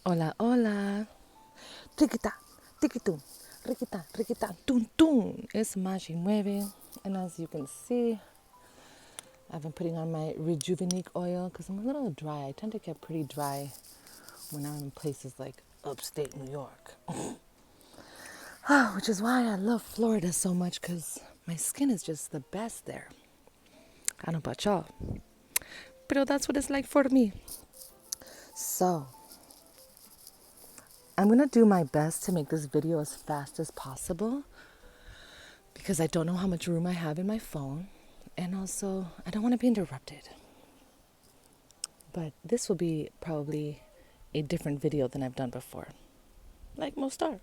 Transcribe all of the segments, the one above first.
Hola, hola. Tiquita, tiquitum, riquita, riquita, tun tun. It's Maji Mueve. And as you can see, I've been putting on my Rejuvenate oil because I'm a little dry. I tend to get pretty dry when I'm in places like upstate New York. Which is why I love Florida so much because my skin is just the best there. I don't know about y'all, but that's what it's like for me. So, I'm gonna do my best to make this video as fast as possible because I don't know how much room I have in my phone, and also I don't want to be interrupted. But this will be probably a different video than I've done before, like most are.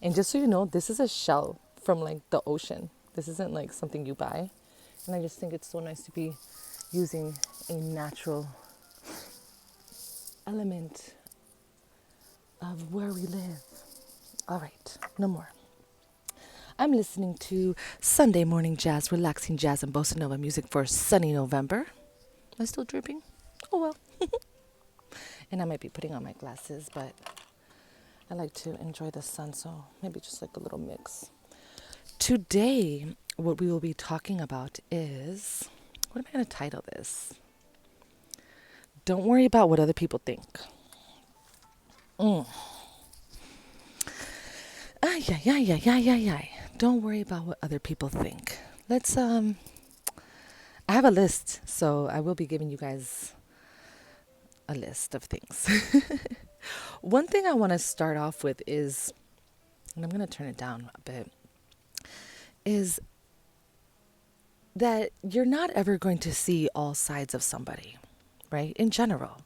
And just so you know, this is a shell from like the ocean. This isn't like something you buy. And I just think it's so nice to be using a natural element of where we live. All right, no more. I'm listening to Sunday morning jazz, relaxing jazz and bossa nova music for sunny November. Am I still dripping? Oh well. And I might be putting on my glasses, but I like to enjoy the sun, so maybe just like a little mix. Today, what we will be talking about is, what am I going to title this? Don't worry about what other people think. Don't worry about what other people think. I have a list, so I will be giving you guys a list of things. One thing I want to start off with is, and I'm going to turn it down a bit, is that you're not ever going to see all sides of somebody, right? In general.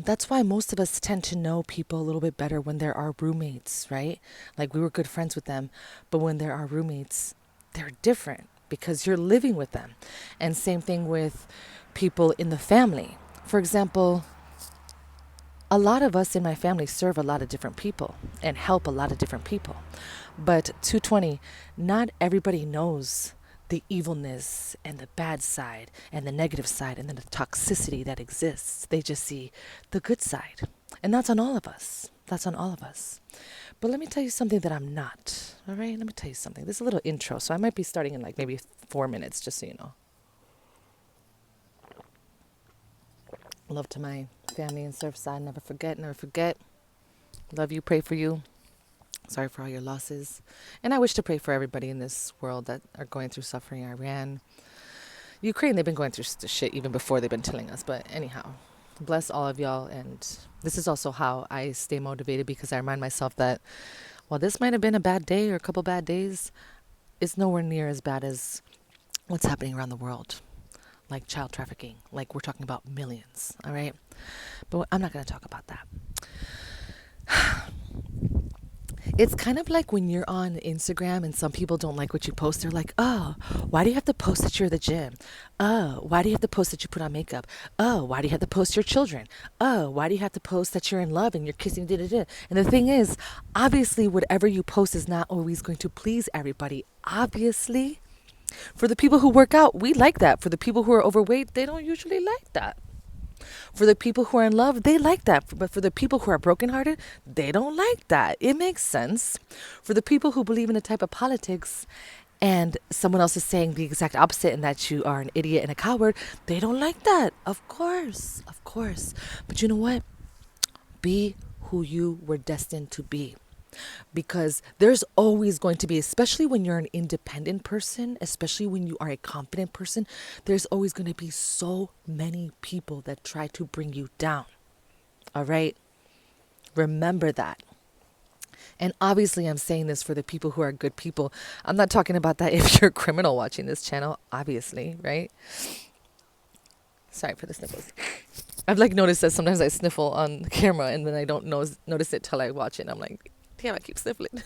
That's why most of us tend to know people a little bit better when they're our roommates, right? Like we were good friends with them, but when they're our roommates, they're different because you're living with them. And same thing with people in the family. For example, a lot of us in my family serve a lot of different people and help a lot of different people. But 220, not everybody knows the evilness and the bad side and the negative side and then the toxicity that exists. They just see the good side. And that's on all of us. That's on all of us. But let me tell you something that I'm not. All right? Let me tell you something. This is a little intro, so I might be starting in like maybe 4 minutes, just so you know. Love to my family in Surfside. Never forget, never forget. Love you, pray for you. Sorry for all your losses. And I wish to pray for everybody in this world that are going through suffering. Iran, Ukraine, they've been going through shit even before they've been telling us. But anyhow, bless all of y'all. And this is also how I stay motivated, because I remind myself that while this might have been a bad day or a couple bad days, it's nowhere near as bad as what's happening around the world. Like child trafficking. Like we're talking about millions. All right. But I'm not going to talk about that. It's kind of like when you're on Instagram and some people don't like what you post. They're like, oh, why do you have to post that you're at the gym? Oh, why do you have to post that you put on makeup? Oh, why do you have to post your children? Oh, why do you have to post that you're in love and you're kissing? Da-da-da? And the thing is, obviously, whatever you post is not always going to please everybody. Obviously, for the people who work out, we like that. For the people who are overweight, they don't usually like that. For the people who are in love, they like that. But for the people who are brokenhearted, they don't like that. It makes sense. For the people who believe in a type of politics and someone else is saying the exact opposite and that you are an idiot and a coward, they don't like that. Of course. Of course. But you know what? Be who you were destined to be. Because there's always going to be, especially when you're an independent person, especially when you are a confident person, there's always going to be so many people that try to bring you down. All right? Remember that. And obviously, I'm saying this for the people who are good people. I'm not talking about that if you're a criminal watching this channel, obviously, right? Sorry for the sniffles. I've like noticed that sometimes I sniffle on camera and then I don't notice it till I watch it. I'm like, damn, I keep sniffling.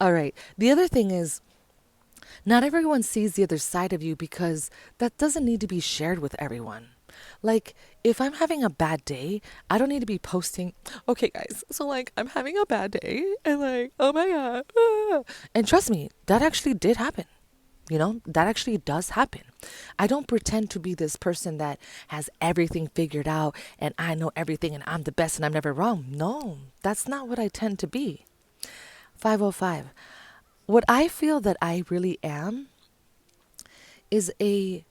All right. The other thing is, not everyone sees the other side of you because that doesn't need to be shared with everyone. Like, if I'm having a bad day, I don't need to be posting, okay, guys, so like, I'm having a bad day and like, oh my God. Ah. And trust me, that actually did happen. You know, that actually does happen. I don't pretend to be this person that has everything figured out and I know everything and I'm the best and I'm never wrong. No, that's not what I tend to be. 505. What I feel that I really am is a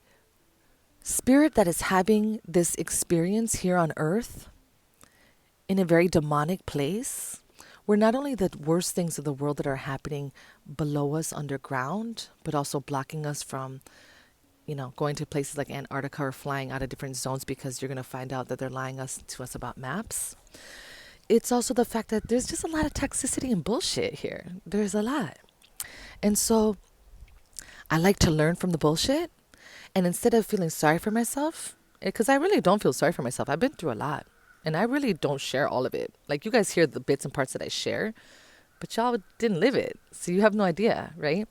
spirit that is having this experience here on earth in a very demonic place where not only the worst things of the world that are happening below us underground, but also blocking us from, going to places like Antarctica or flying out of different zones because you're going to find out that they're lying to us about maps. It's also the fact that there's just a lot of toxicity and bullshit here. There's a lot. And so I like to learn from the bullshit. And instead of feeling sorry for myself, because I really don't feel sorry for myself, I've been through a lot. And I really don't share all of it. Like you guys hear the bits and parts that I share, but y'all didn't live it. So you have no idea, right?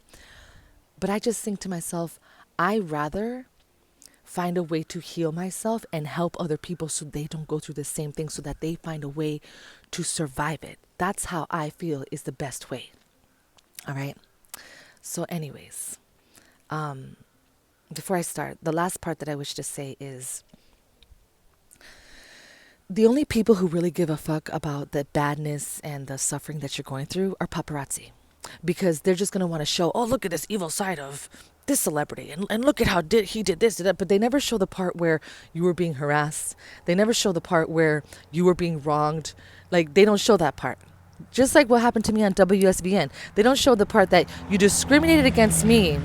But I just think to myself, I rather find a way to heal myself and help other people so they don't go through the same thing, so that they find a way to survive it. That's how I feel is the best way. All right. So anyways, before I start, the last part that I wish to say is the only people who really give a fuck about the badness and the suffering that you're going through are paparazzi, because they're just going to want to show, oh, look at this evil side of this celebrity, and look at how he did this, did that. But they never show the part where you were being harassed. They never show the part where you were being wronged. Like, they don't show that part. Just like what happened to me on WSVN. They don't show the part that you discriminated against me.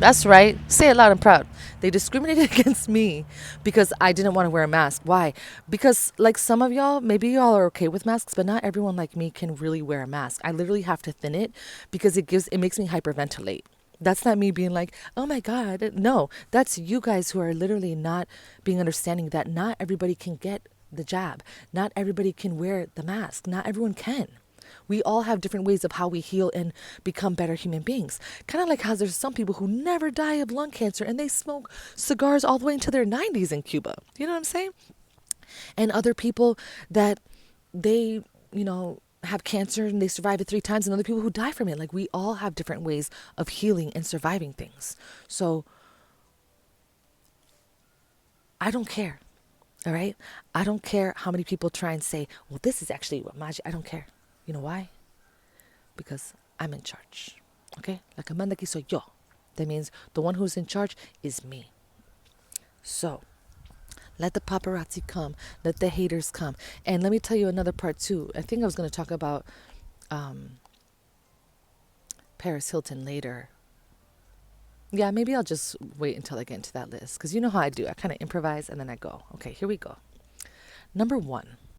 That's right. Say it loud and proud. They discriminated against me because I didn't want to wear a mask. Why? Because like some of y'all, maybe y'all are okay with masks, but not everyone like me can really wear a mask. I literally have to thin it because it makes me hyperventilate. That's not me being like, oh my God. No, that's you guys who are literally not being understanding that not everybody can get the jab. Not everybody can wear the mask. Not everyone can. We all have different ways of how we heal and become better human beings. Kind of like how there's some people who never die of lung cancer and they smoke cigars all the way into their 90s in Cuba. You know what I'm saying? And other people that they, have cancer and they survive it 3 times, and other people who die from it. Like, we all have different ways of healing and surviving things. So I don't care. All right? I don't care how many people try and say, well, this is actually what magic. I don't care. You know why? Because I'm in charge. Okay? La que manda aquí soy yo. That means the one who's in charge is me. So, let the paparazzi come. Let the haters come. And let me tell you another part too. I think I was going to talk about Paris Hilton later. Yeah, maybe I'll just wait until I get into that list. Because you know how I do. I kind of improvise and then I go. Okay, here we go. Number 1.